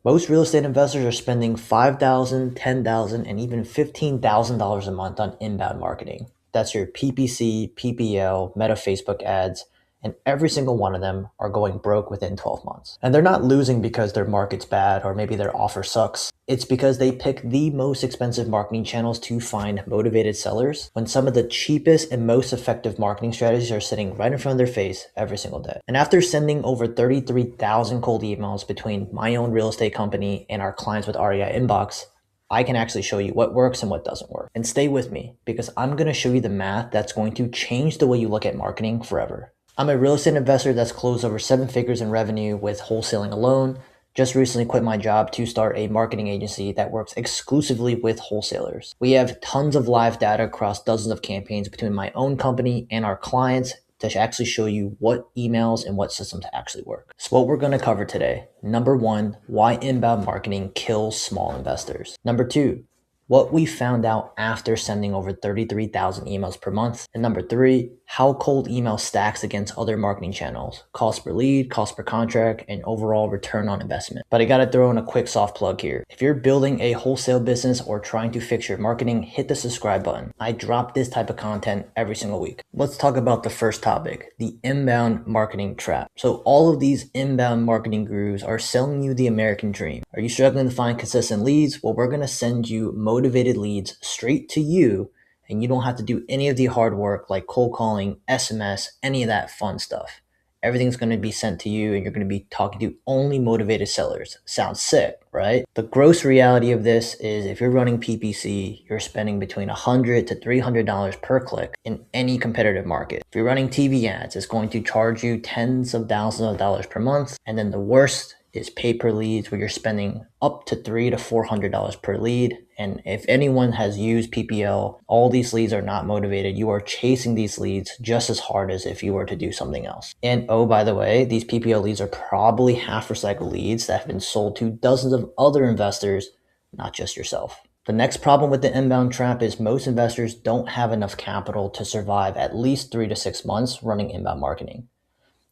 Most real estate investors are spending $5,000, $10,000, and even $15,000 a month on inbound marketing. That's your PPC, PPL, Meta Facebook ads, and every single one of them are going broke within 12 months. And they're not losing because their market's bad or maybe their offer sucks. It's because they pick the most expensive marketing channels to find motivated sellers when some of the cheapest and most effective marketing strategies are sitting right in front of their face every single day. And after sending over 33,000 cold emails between my own real estate company and our clients with REInbox, I can actually show you what works and what doesn't work. And stay with me because I'm going to show you the math that's going to change the way you look at marketing forever. I'm a real estate investor that's closed over 7 figures in revenue with wholesaling alone. Just recently quit my job to start a marketing agency that works exclusively with wholesalers. We have tons of live data across dozens of campaigns between my own company and our clients to actually show you what emails and what systems actually work. So what we're going to cover today: number one, why inbound marketing kills small investors. Number two, what we found out after sending over 33,000 emails per month. And number three, how cold email stacks against other marketing channels: cost per lead, cost per contract, and overall return on investment. But I gotta throw in a quick soft plug here. If you're building a wholesale business or trying to fix your marketing, hit the subscribe button. I drop this type of content every single week. Let's talk about the first topic, the inbound marketing trap. So all of these inbound marketing gurus are selling you the American dream. Are you struggling to find consistent leads? Well, we're gonna send you motivated leads straight to you, and you don't have to do any of the hard work like cold calling, SMS, any of that fun stuff. Everything's going to be sent to you and you're going to be talking to only motivated sellers. Sounds sick, right? The gross reality of this is if you're running PPC, you're spending between $100 to $300 per click in any competitive market. If you're running TV ads, it's going to charge you tens of thousands of dollars per month. And then the worst is pay-per-leads, where you're spending up to $300 to $400 per lead. And if anyone has used PPL, all these leads are not motivated. You are chasing these leads just as hard as if you were to do something else. And oh, by the way, these PPL leads are probably half recycled leads that have been sold to dozens of other investors, not just yourself. The next problem with the inbound trap is most investors don't have enough capital to survive at least 3 to 6 months running inbound marketing.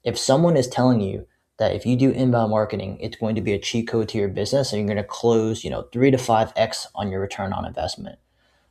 If someone is telling you that if you do inbound marketing, it's going to be a cheat code to your business and you're going to close, 3 to 5x on your return on investment.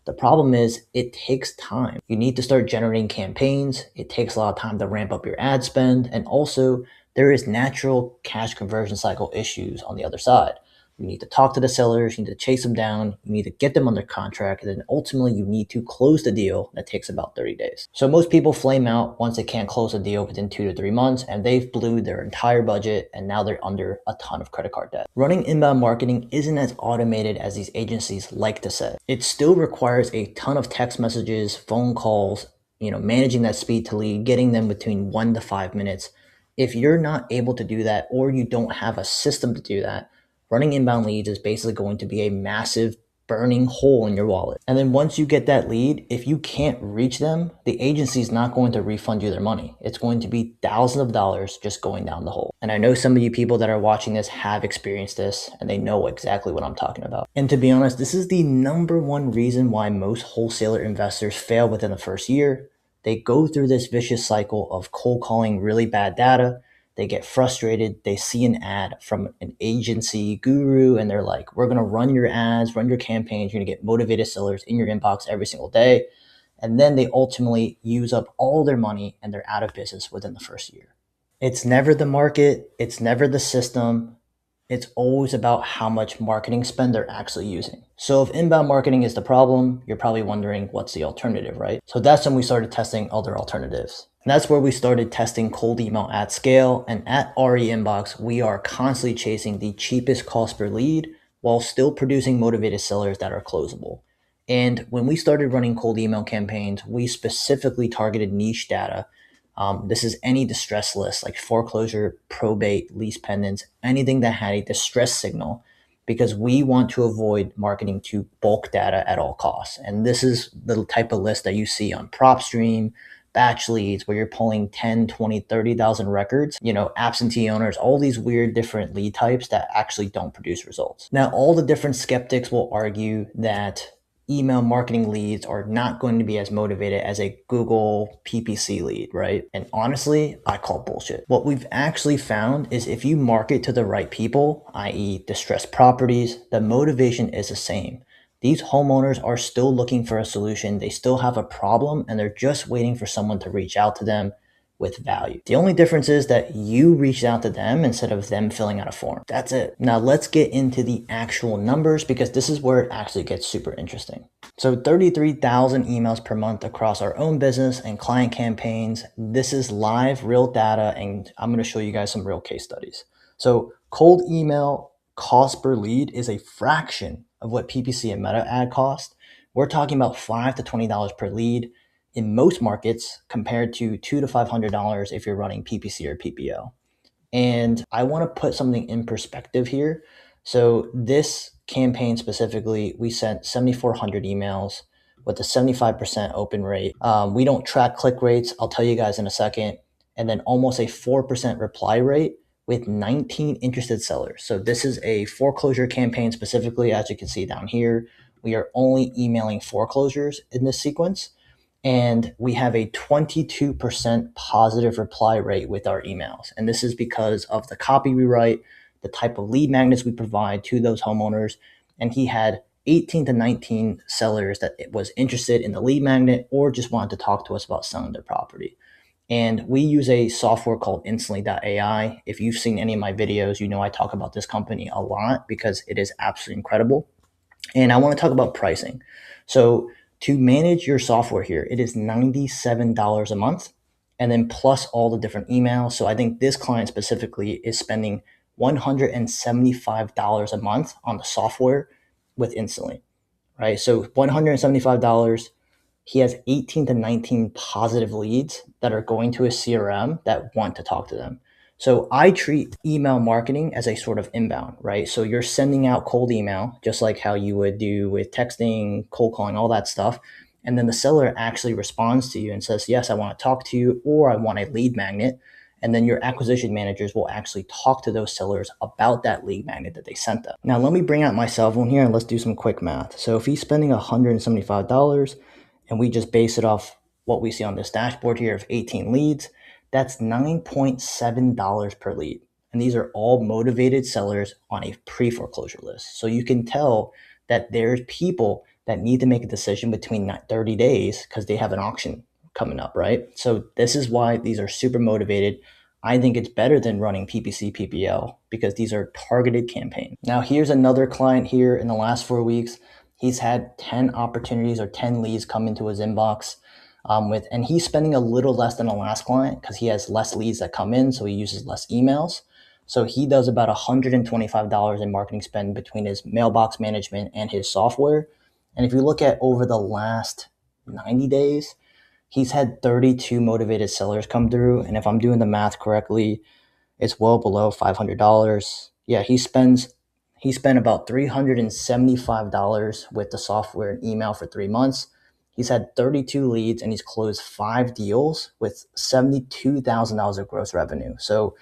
The problem is it takes time. You need to start generating campaigns. It takes a lot of time to ramp up your ad spend. And also there is natural cash conversion cycle issues on the other side. You need to talk to the sellers, you need to chase them down, you need to get them under contract, and then ultimately you need to close the deal. That takes about 30 days. So most people flame out once they can't close a deal within 2 to 3 months, and they've blew their entire budget, and now they're under a ton of credit card debt. Running inbound marketing isn't as automated as these agencies like to say. It still requires a ton of text messages, phone calls, managing that speed to lead, getting them between 1 to 5 minutes. If you're not able to do that, or you don't have a system to do that, running inbound leads is basically going to be a massive burning hole in your wallet. And then once you get that lead, if you can't reach them, the agency is not going to refund you their money. It's going to be thousands of dollars just going down the hole. And I know some of you people that are watching this have experienced this and they know exactly what I'm talking about. And to be honest, this is the number one reason why most wholesaler investors fail within the first year. They go through this vicious cycle of cold calling really bad data. They get frustrated. They see an ad from an agency guru and they're like, we're going to run your ads, run your campaigns. You're going to get motivated sellers in your inbox every single day. And then they ultimately use up all their money and they're out of business within the first year. It's never the market. It's never the system. It's always about how much marketing spend they're actually using. So if inbound marketing is the problem, you're probably wondering what's the alternative, right? So that's when we started testing other alternatives. And that's where we started testing cold email at scale. And at REinbox, we are constantly chasing the cheapest cost per lead while still producing motivated sellers that are closable. And when we started running cold email campaigns, we specifically targeted niche data. This is any distress list like foreclosure, probate, lease pendants, anything that had a distress signal, because we want to avoid marketing to bulk data at all costs. And this is the type of list that you see on PropStream, batch leads, where you're pulling 10, 20, 30,000 records, absentee owners, all these weird different lead types that actually don't produce results. Now, all the different skeptics will argue that email marketing leads are not going to be as motivated as a Google PPC lead, right? And honestly, I call bullshit. What we've actually found is if you market to the right people, i.e. distressed properties, the motivation is the same. These homeowners are still looking for a solution. They still have a problem and they're just waiting for someone to reach out to them with value. The only difference is that you reached out to them instead of them filling out a form. That's it. Now let's get into the actual numbers because this is where it actually gets super interesting. So 33,000 emails per month across our own business and client campaigns. This is live, real data, and I'm going to show you guys some real case studies. So cold email cost per lead is a fraction of what PPC and meta ad cost. We're talking about $5 to $20 per lead in most markets compared to $200 to $500 if you're running PPC or PPO. And I want to put something in perspective here. So this campaign specifically, we sent 7,400 emails with a 75% open rate. We don't track click rates. I'll tell you guys in a second. And then almost a 4% reply rate with 19 interested sellers. So this is a foreclosure campaign specifically, as you can see down here. We are only emailing foreclosures in this sequence. And we have a 22% positive reply rate with our emails. And this is because of the copy we write, the type of lead magnets we provide to those homeowners. And he had 18 to 19 sellers that was interested in the lead magnet or just wanted to talk to us about selling their property. And we use a software called instantly.ai. If you've seen any of my videos, you know I talk about this company a lot because it is absolutely incredible. And I want to talk about pricing. So to manage your software here, it is $97 a month and then plus all the different emails. So I think this client specifically is spending $175 a month on the software with Instantly, right? So $175, he has 18 to 19 positive leads that are going to his CRM that want to talk to them. So I treat email marketing as a sort of inbound, right? So you're sending out cold email, just like how you would do with texting, cold calling, all that stuff. And then the seller actually responds to you and says, yes, I want to talk to you, or I want a lead magnet. And then your acquisition managers will actually talk to those sellers about that lead magnet that they sent them. Now, let me bring out my cell phone here and let's do some quick math. So if he's spending $175 and we just base it off what we see on this dashboard here of 18 leads, that's $9.7 per lead. And these are all motivated sellers on a pre-foreclosure list. So you can tell that there's people that need to make a decision between 30 days because they have an auction coming up, right? So this is why these are super motivated. I think it's better than running PPC, PPL because these are targeted campaigns. Now, here's another client here in the last 4 weeks. He's had 10 opportunities or 10 leads come into his inbox. And he's spending a little less than the last client because he has less leads that come in, so he uses less emails. So he does about $125 in marketing spend between his mailbox management and his software. And if you look at over the last 90 days, he's had 32 motivated sellers come through. And if I'm doing the math correctly, it's well below $500. Yeah, he spent about $375 with the software and email for 3 months. He's had 32 leads and he's closed 5 deals with $72,000 of gross revenue. So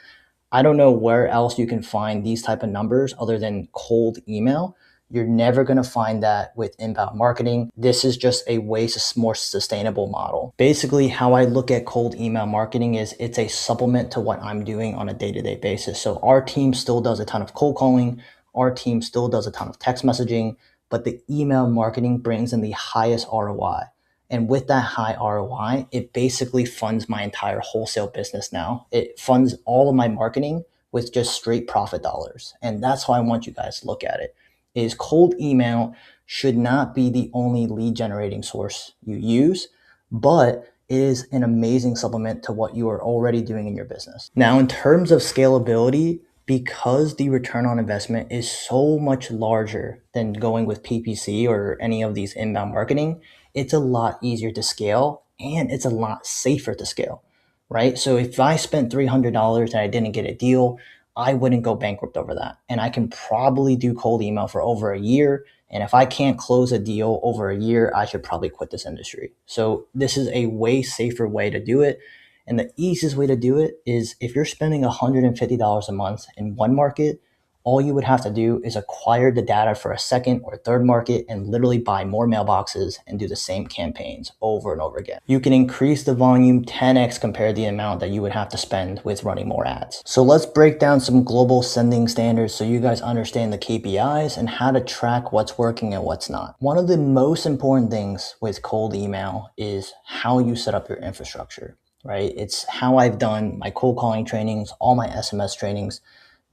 I don't know where else you can find these type of numbers other than cold email. You're never going to find that with inbound marketing. This is just a way more sustainable model. Basically, how I look at cold email marketing is it's a supplement to what I'm doing on a day-to-day basis. So our team still does a ton of cold calling. Our team still does a ton of text messaging, but the email marketing brings in the highest ROI. And with that high ROI, it basically funds my entire wholesale business now. It funds all of my marketing with just straight profit dollars. And that's how I want you guys to look at it. Is cold email should not be the only lead generating source you use, but it is an amazing supplement to what you are already doing in your business. Now, in terms of scalability, because the return on investment is so much larger than going with PPC or any of these inbound marketing, it's a lot easier to scale and it's a lot safer to scale, right? So if I spent $300 and I didn't get a deal, I wouldn't go bankrupt over that. And I can probably do cold email for over a year. And if I can't close a deal over a year, I should probably quit this industry. So this is a way safer way to do it. And the easiest way to do it is if you're spending $150 a month in one market all you would have to do is acquire the data for a second or third market and literally buy more mailboxes and do the same campaigns over and over again. You can increase the volume 10x compared to the amount that you would have to spend with running more ads. So let's break down some global sending standards so you guys understand the KPIs and how to track what's working and what's not. One of the most important things with cold email is how you set up your infrastructure, right? It's how I've done my cold calling trainings, all my SMS trainings.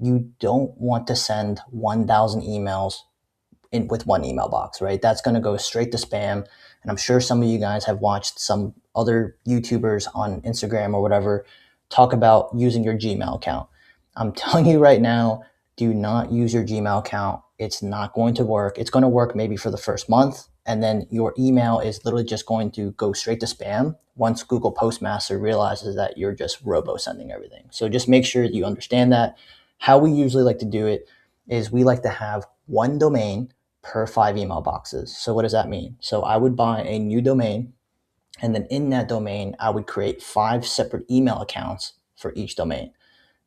You don't want to send 1,000 emails with one email box, right? That's going to go straight to spam. And I'm sure some of you guys have watched some other YouTubers on Instagram or whatever talk about using your Gmail account. I'm telling you right now, do not use your Gmail account. It's not going to work. It's going to work maybe for the first month, and then your email is literally just going to go straight to spam once Google Postmaster realizes that you're just robo sending everything. So just make sure you understand that. How we usually like to do it is we like to have one domain per 5 email boxes. So what does that mean? So I would buy a new domain, and then in that domain, I would create 5 separate email accounts for each domain.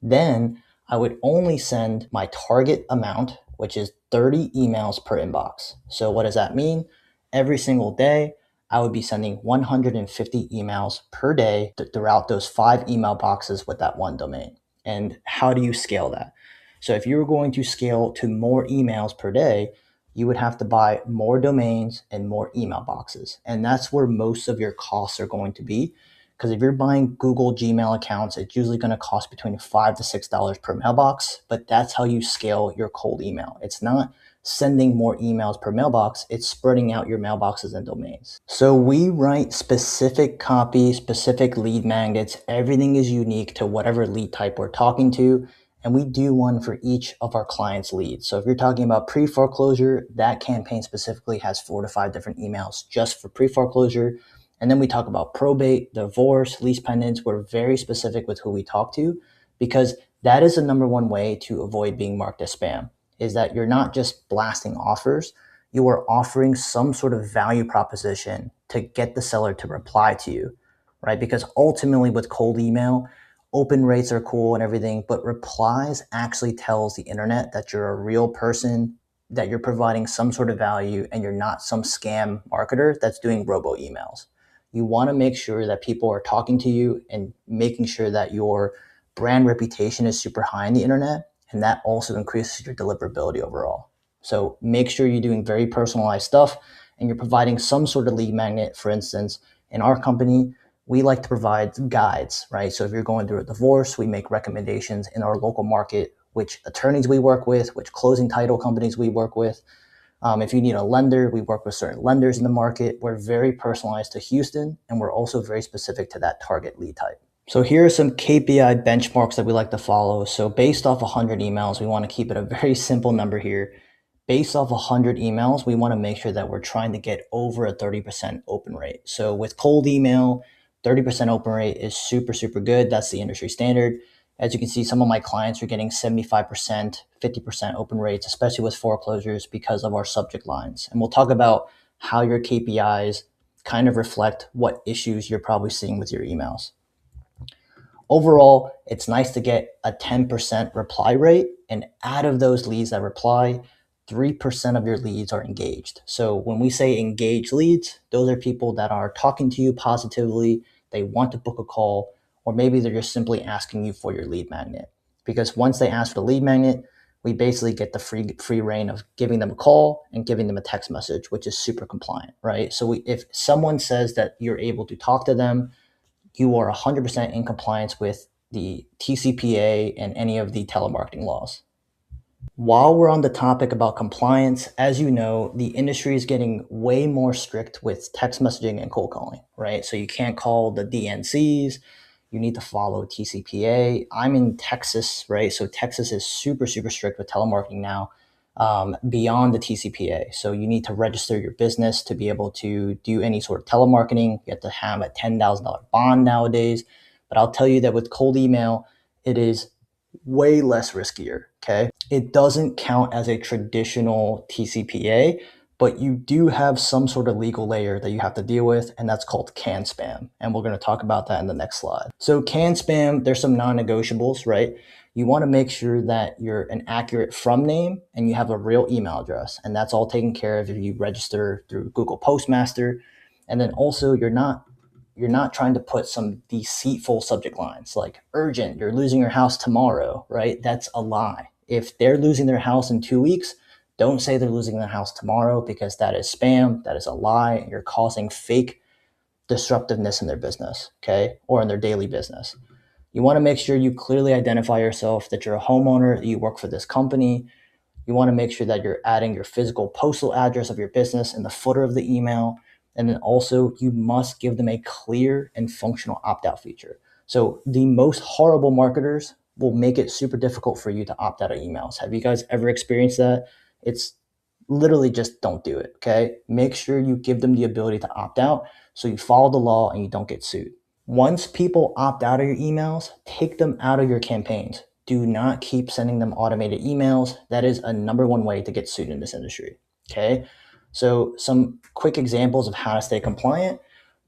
Then I would only send my target amount, which is 30 emails per inbox. So what does that mean? Every single day, I would be sending 150 emails per day throughout those 5 email boxes with that one domain. And how do you scale that? So if you were going to scale to more emails per day, you would have to buy more domains and more email boxes. And that's where most of your costs are going to be. Because if you're buying Google Gmail accounts, it's usually going to cost between $5 to $6 per mailbox, but that's how you scale your cold email. It's not sending more emails per mailbox, it's spreading out your mailboxes and domains. So we write specific copy, specific lead magnets. Everything is unique to whatever lead type we're talking to. And we do one for each of our clients' leads. So if you're talking about pre-foreclosure, that campaign specifically has 4 to 5 different emails just for pre-foreclosure. And then we talk about probate, divorce, lease pendants. We're very specific with who we talk to, because that is the number one way to avoid being marked as spam, is that you're not just blasting offers, you are offering some sort of value proposition to get the seller to reply to you, right? Because ultimately with cold email, open rates are cool and everything, but replies actually tells the internet that you're a real person, that you're providing some sort of value, and you're not some scam marketer that's doing robo emails. You want to make sure that people are talking to you and making sure that your brand reputation is super high on the internet, and that also increases your deliverability overall. So make sure you're doing very personalized stuff and you're providing some sort of lead magnet. For instance, in our company, we like to provide guides, right? So if you're going through a divorce, we make recommendations in our local market, which attorneys we work with, which closing title companies we work with. If you need a lender, we work with certain lenders in the market. We're very personalized to Houston, and we're also very specific to that target lead type. So here are some KPI benchmarks that we like to follow. So based off 100 emails, we want to keep it a very simple number here. Based off 100 emails, we want to make sure that we're trying to get over a 30% open rate. So with cold email, 30% open rate is super, super good. That's the industry standard. As you can see, some of my clients are getting 75%, 50% open rates, especially with foreclosures because of our subject lines. And we'll talk about how your KPIs kind of reflect what issues you're probably seeing with your emails. Overall, it's nice to get a 10% reply rate. And out of those leads that reply, 3% of your leads are engaged. So when we say engaged leads, those are people that are talking to you positively. They want to book a call, or maybe they're just simply asking you for your lead magnet. Because once they ask for the lead magnet, we basically get the free reign of giving them a call and giving them a text message, which is super compliant, right? So if someone says that you're able to talk to them, you are 100% in compliance with the TCPA and any of the telemarketing laws. While we're on the topic about compliance, as you know, the industry is getting way more strict with text messaging and cold calling, right? So you can't call the DNCs. You need to follow TCPA. I'm in Texas, right? So Texas is super, super strict with telemarketing now, beyond the TCPA. So you need to register your business to be able to do any sort of telemarketing. You have to have a $10,000 bond nowadays. But I'll tell you that with cold email, it is way less riskier, okay? It doesn't count as a traditional TCPA, but you do have some sort of legal layer that you have to deal with, and that's called can spam. And we're going to talk about that in the next slide. So can spam, there's some non-negotiables, right? You want to make sure that you're an accurate from name and you have a real email address. And that's all taken care of if you register through Google Postmaster. And then also you're not trying to put some deceitful subject lines like urgent, you're losing your house tomorrow, right? That's a lie. If they're losing their house in 2 weeks, don't say they're losing their house tomorrow, because that is spam, that is a lie, and you're causing fake disruptiveness in their business, okay? Or in their daily business. You want to make sure you clearly identify yourself, that you're a homeowner, that you work for this company. You want to make sure that you're adding your physical postal address of your business in the footer of the email. And then also you must give them a clear and functional opt-out feature. So the most horrible marketers will make it super difficult for you to opt out of emails. Have you guys ever experienced that? It's literally just don't do it, okay? Make sure you give them the ability to opt out so you follow the law and you don't get sued. Once people opt out of your emails, take them out of your campaigns. Do not keep sending them automated emails. That is a number one way to get sued in this industry, okay? So some quick examples of how to stay compliant.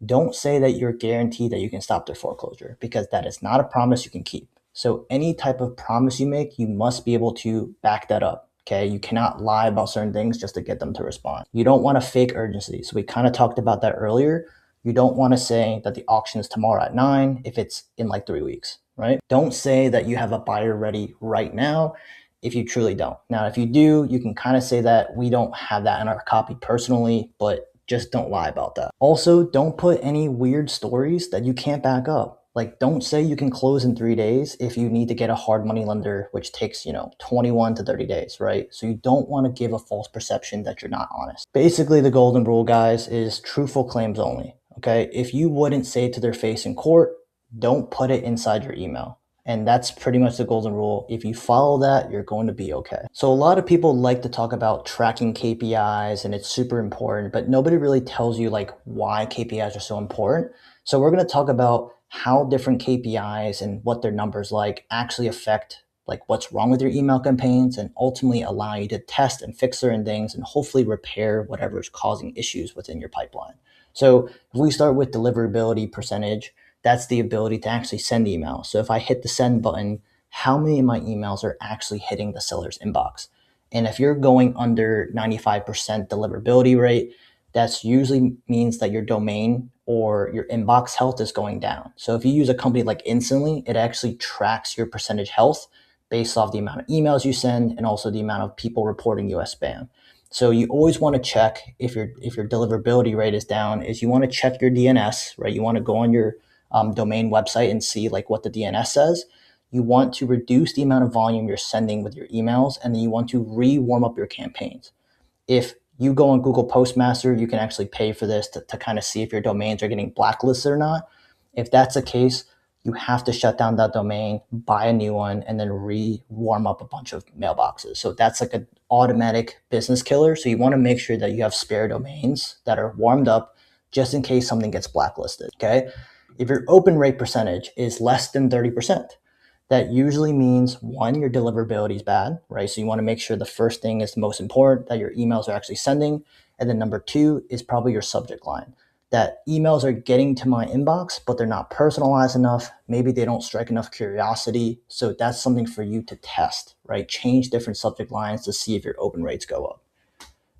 Don't say that you're guaranteed that you can stop their foreclosure, because that is not a promise you can keep. So any type of promise you make, you must be able to back that up. Okay, you cannot lie about certain things just to get them to respond. You don't want to fake urgency. So we kind of talked about that earlier. You don't want to say that the auction is tomorrow at 9 if it's in like 3 weeks, right? Don't say that you have a buyer ready right now if you truly don't. Now, if you do, you can kind of say that we don't have that in our copy personally, but just don't lie about that. Also, don't put any weird stories that you can't back up. Like, don't say you can close in 3 days if you need to get a hard money lender, which takes, 21 to 30 days, right? So you don't want to give a false perception that you're not honest. Basically, the golden rule, guys, is truthful claims only, okay? If you wouldn't say it to their face in court, don't put it inside your email. And that's pretty much the golden rule. If you follow that, you're going to be okay. So a lot of people like to talk about tracking KPIs, and it's super important, but nobody really tells you like why KPIs are so important. So we're going to talk about how different KPIs and what their numbers like actually affect like what's wrong with your email campaigns, and ultimately allow you to test and fix certain things and hopefully repair whatever is causing issues within your pipeline. So if we start with deliverability percentage, that's the ability to actually send emails. So if I hit the send button, how many of my emails are actually hitting the seller's inbox? And if you're going under 95% deliverability rate, that's usually means that your domain or your inbox health is going down. So if you use a company like Instantly, it actually tracks your percentage health based off the amount of emails you send and also the amount of people reporting you as spam. So you always want to check if your deliverability rate is down, is you want to check your DNS, right? You want to go on your domain website and see like what the DNS says. You want to reduce the amount of volume you're sending with your emails, and then you want to re-warm up your campaigns. If you go on Google Postmaster, you can actually pay for this to kind of see if your domains are getting blacklisted or not. If that's the case, you have to shut down that domain, buy a new one, and then re-warm up a bunch of mailboxes. So that's like an automatic business killer. So you want to make sure that you have spare domains that are warmed up just in case something gets blacklisted, okay? If your open rate percentage is less than 30%, that usually means one, your deliverability is bad, right? So you want to make sure the first thing is the most important, that your emails are actually sending. And then number two is probably your subject line, that emails are getting to my inbox, but they're not personalized enough. Maybe they don't strike enough curiosity. So that's something for you to test, right? Change different subject lines to see if your open rates go up.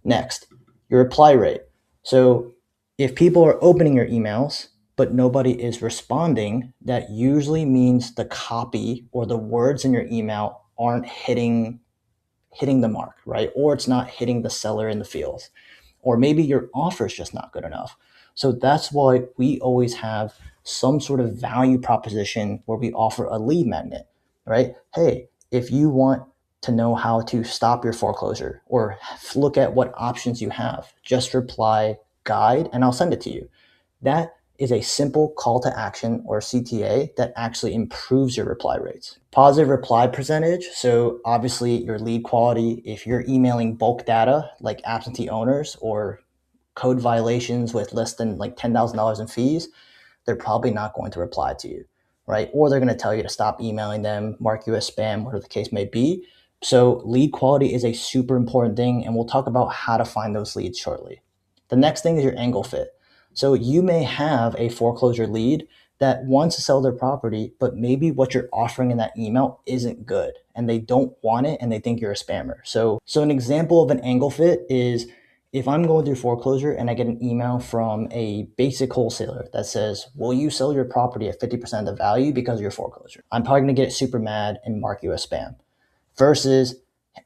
Next, your reply rate. So if people are opening your emails, but nobody is responding, that usually means the copy or the words in your email aren't hitting the mark, right? Or it's not hitting the seller in the feels. Or maybe your offer is just not good enough. So that's why we always have some sort of value proposition where we offer a lead magnet, right? Hey, if you want to know how to stop your foreclosure or look at what options you have, just reply guide and I'll send it to you. That is a simple call to action or CTA that actually improves your reply rates. Positive reply percentage. So obviously your lead quality, if you're emailing bulk data like absentee owners or code violations with less than like $10,000 in fees, they're probably not going to reply to you, right? Or they're going to tell you to stop emailing them, mark you as spam, whatever the case may be. So lead quality is a super important thing, and we'll talk about how to find those leads shortly. The next thing is your angle fit. So you may have a foreclosure lead that wants to sell their property, but maybe what you're offering in that email isn't good and they don't want it and they think you're a spammer. So an example of an angle fit is if I'm going through foreclosure and I get an email from a basic wholesaler that says, will you sell your property at 50% of the value because of your foreclosure? I'm probably going to get super mad and mark you as spam. Versus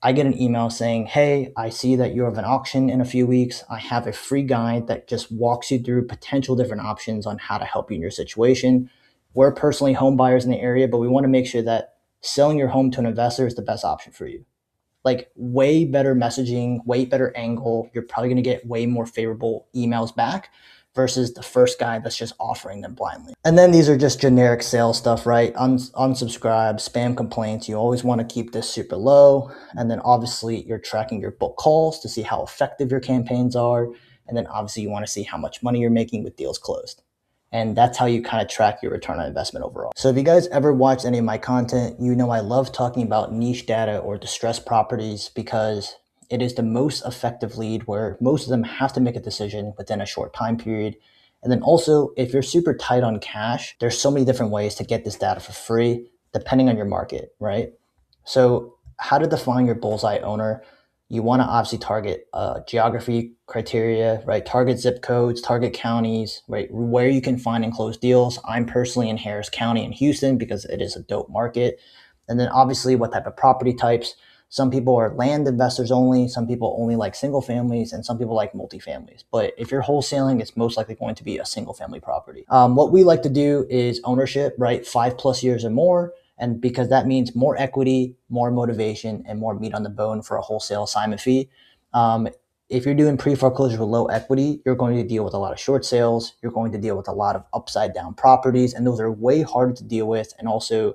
I get an email saying, hey, I see that you have an auction in a few weeks. I have a free guide that just walks you through potential different options on how to help you in your situation. We're personally home buyers in the area, but we want to make sure that selling your home to an investor is the best option for you. Like way better messaging, way better angle. You're probably going to get way more favorable emails back versus the first guy that's just offering them blindly. And then these are just generic sales stuff, right? Unsubscribe, spam complaints. You always want to keep this super low. And then obviously you're tracking your book calls to see how effective your campaigns are. And then obviously you want to see how much money you're making with deals closed. And that's how you kind of track your return on investment overall. So if you guys ever watch any of my content, you know I love talking about niche data or distressed properties because it is the most effective lead where most of them have to make a decision within a short time period. And then also, if you're super tight on cash, there's so many different ways to get this data for free, depending on your market, right? So how to define your bullseye owner? You want to obviously target geography criteria, right? Target zip codes, target counties, right? Where you can find and close deals. I'm personally in Harris County in Houston because it is a dope market. And then obviously what type of property types. Some people are land investors only. Some people only like single families, and some people like multifamilies. But if you're wholesaling, it's most likely going to be a single family property. What we like to do is ownership, right? 5+ years or more. And because that means more equity, more motivation, and more meat on the bone for a wholesale assignment fee. If you're doing pre-foreclosure with low equity, you're going to deal with a lot of short sales. You're going to deal with a lot of upside down properties, and those are way harder to deal with and also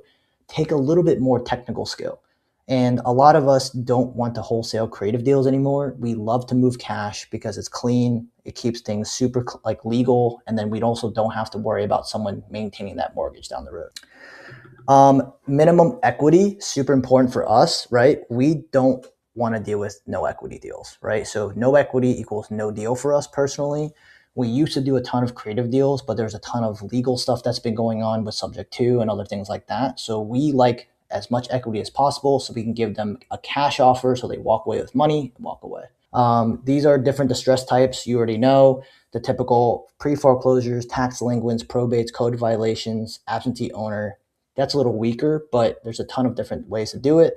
take a little bit more technical skill. And a lot of us don't want to wholesale creative deals anymore. We love to move cash because it's clean. It keeps things super like legal. And then we also don't have to worry about someone maintaining that mortgage down the road. Minimum equity, super important for us, right? We don't want to deal with no equity deals, right? So no equity equals no deal for us personally. We used to do a ton of creative deals, but there's a ton of legal stuff that's been going on with subject to and other things like that. So we like as much equity as possible so we can give them a cash offer so they walk away with money and walk away. These are different distress types. You already know the typical pre-foreclosures, tax delinquents, probates, code violations, absentee owner. That's a little weaker, but there's a ton of different ways to do it.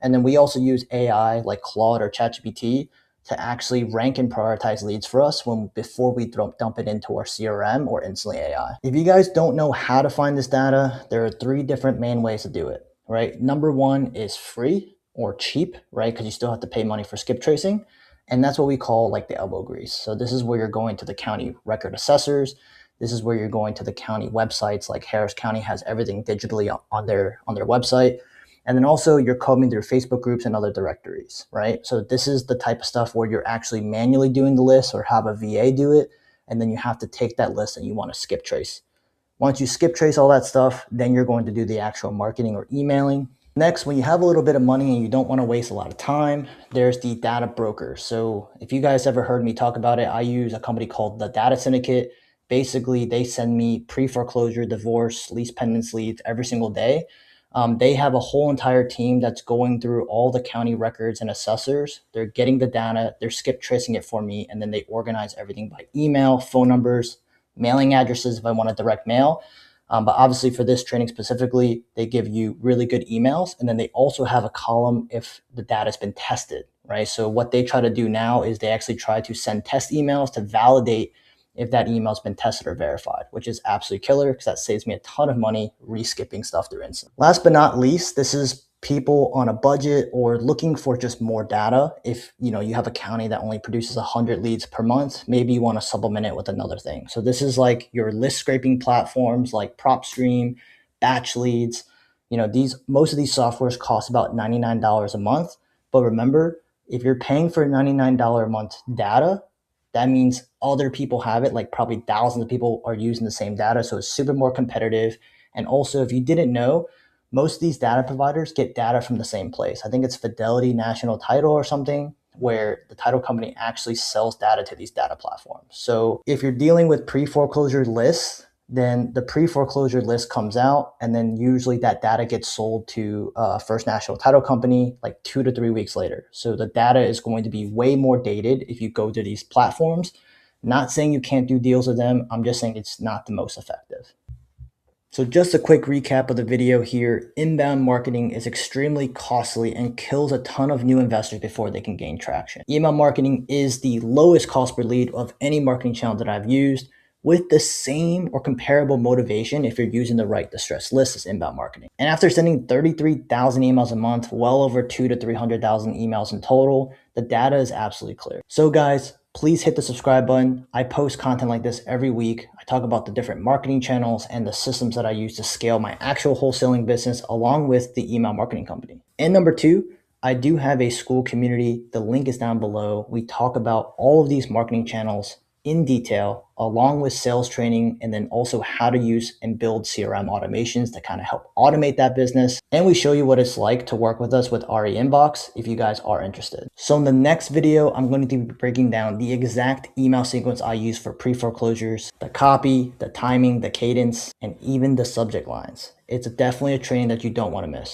And then we also use AI like Claude or ChatGPT to actually rank and prioritize leads for us before we dump it into our CRM or Instantly AI. If you guys don't know how to find this data, there are 3 different main ways to do it, right? Number 1 is free or cheap, right? Because you still have to pay money for skip tracing. And that's what we call like the elbow grease. So this is where you're going to the county record assessors. This is where you're going to the county websites, like Harris County has everything digitally on their website. And then also you're combing through Facebook groups and other directories, right? So this is the type of stuff where you're actually manually doing the list or have a VA do it. And then you have to take that list and you want to skip trace. Once you skip trace all that stuff, then you're going to do the actual marketing or emailing. Next, when you have a little bit of money and you don't want to waste a lot of time, there's the data broker. So if you guys ever heard me talk about it, I use a company called the Data Syndicate. Basically, they send me pre-foreclosure, divorce, lease pendants leads every single day. They have a whole entire team that's going through all the county records and assessors. They're getting the data, they're skip tracing it for me, and then they organize everything by email, phone numbers, mailing addresses if I want a direct mail. But obviously for this training specifically, they give you really good emails. And then they also have a column if the data has been tested, right? So what they try to do now is they actually try to send test emails to validate if that email's been tested or verified, which is absolutely killer because that saves me a ton of money reskipping stuff through Instant. Last but not least, this is people on a budget or looking for just more data. If you have a county that only produces 100 leads per month, maybe you want to supplement it with another thing. So this is like your list scraping platforms like PropStream, Batch Leads. Most of these softwares cost about $99 a month. But remember, if you're paying for $99 a month data, that means other people have it, like probably thousands of people are using the same data. So it's super more competitive. And also, if you didn't know, Most of these data providers get data from the same place. I think it's Fidelity National Title or something, where the title company actually sells data to these data platforms. So if you're dealing with pre-foreclosure lists, then the pre-foreclosure list comes out, and then usually that data gets sold to First National Title Company like 2 to 3 weeks later. So the data is going to be way more dated if you go to these platforms. Not saying you can't do deals with them. I'm just saying it's not the most effective. So just a quick recap of the video here. Inbound marketing is extremely costly and kills a ton of new investors before they can gain traction. Email marketing is the lowest cost per lead of any marketing channel that I've used, with the same or comparable motivation if you're using the right distressed list as inbound marketing. And after sending 33,000 emails a month, well over 2 to 300,000 emails in total, the data is absolutely clear. So guys, please hit the subscribe button. I post content like this every week. I talk about the different marketing channels and the systems that I use to scale my actual wholesaling business along with the email marketing company. And number two, I do have a school community. The link is down below. We talk about all of these marketing channels in detail, along with sales training, and then also how to use and build CRM automations to kind of help automate that business. And we show you what it's like to work with us with REinbox if you guys are interested. So in the next video, I'm going to be breaking down the exact email sequence I use for pre-foreclosures, the copy, the timing, the cadence, and even the subject lines. It's definitely a training that you don't want to miss.